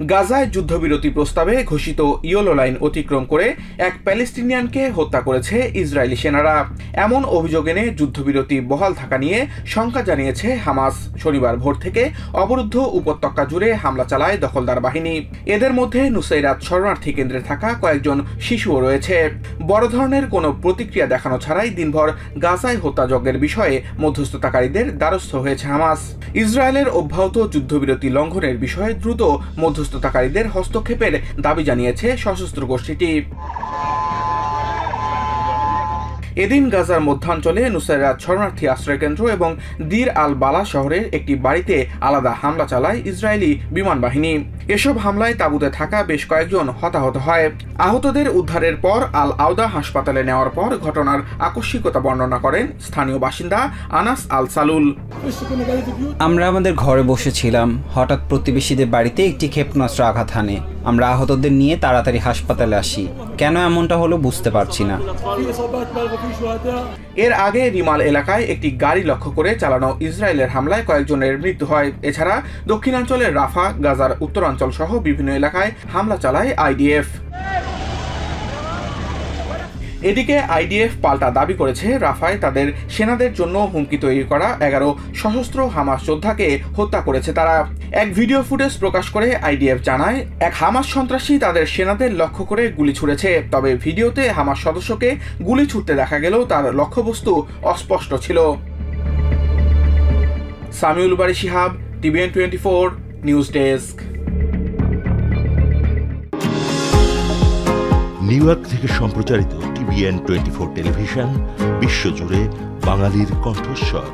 গাজায় যুদ্ধবিরতি প্রস্তাবে ঘোষিত ইয়েলো লাইন অতিক্রম করে এক প্যালেস্টিনিয়ানকে হত্যা করেছে ইসরায়েলি সেনারা। এমন অভিযোগ এনে যুদ্ধবিরতি বহাল থাকা নিয়ে শঙ্কা জানিয়েছে হামাস। শনিবার ভোর থেকে অবরুদ্ধ উপত্যকা জুড়ে হামলা চালায় দখলদার বাহিনী। এদের মধ্যে নুসাইরাত শরণার্থী কেন্দ্রে থাকা কয়েকজন শিশুও রয়েছে। বড় ধরনের কোনো প্রতিক্রিয়া দেখানো ছাড়াই দিনভর গাজায় হত্যাযজ্ঞের বিষয়ে মধ্যস্থতাকারীদের দ্বারস্থ হয়েছে হামাস। ইসরায়েলের অব্যাহত যুদ্ধবিরতি লঙ্ঘনের বিষয়ে দ্রুত মধ্যস্থতাকারীদের হস্তক্ষেপের দাবি জানিয়েছে সশস্ত্র গোষ্ঠীটি। এদিন গাজার মধ্যাঞ্চলে নুসাইরাত শরণার্থী আশ্রয়কেন্দ্র এবং দির আল বালা শহরের একটি বাড়িতে আলাদা হামলা চালায় ইসরায়েলি বিমান বাহিনী। এসব হামলায় তাঁবুতে থাকা বেশ কয়েকজন হতাহত হয়। আহতদের উদ্ধারের পর আল আউদা হাসপাতালে নেওয়ার পর ঘটনার আকস্মিকতা বর্ণনা করেন স্থানীয় বাসিন্দা আনাস আল সালুল। আমরা আমাদের ঘরে বসেছিলাম, হঠাৎ প্রতিবেশীদের বাড়িতে একটি ক্ষেপণাস্ত্র আঘাত হানে। আমরা আহতদের নিয়ে তাড়াতাড়ি হাসপাতালে আসি। কেন এমনটা হলো বুঝতে পারছি না। এর আগে রিমাল এলাকায় একটি গাড়ি লক্ষ্য করে চালানো ইসরায়েলের হামলায় কয়েকজনের মৃত্যু হয়। এছাড়া দক্ষিণাঞ্চলের রাফা, গাজার উত্তরাঞ্চল সহ বিভিন্ন এলাকায় হামলা চালায় আইডিএফ। এদিকে আইডিএফ পাল্টা দাবি করেছে রাফায় তাদের সেনাদের জন্য হুমকি তৈরি করা 11 সশস্ত্র হামাস যোদ্ধাকে হত্যা করেছে তারা। এক ভিডিও ফুটেজ প্রকাশ করে আইডিএফ জানায়, এক হামাস সন্ত্রাসী তাদের সেনাদের লক্ষ্য করে গুলি ছুড়েছে। তবে ভিডিওতে হামাস সদস্যকে গুলি ছুটতে দেখা গেলেও তার লক্ষ্যবস্তু অস্পষ্ট ছিল। Samiul Bari Shihab, TVN 24 news desk. New York থেকে সম্প্রচারিত টিভিএন 24 টেলিভিশন বিশ্বজুড়ে বাঙালির কণ্ঠস্বর।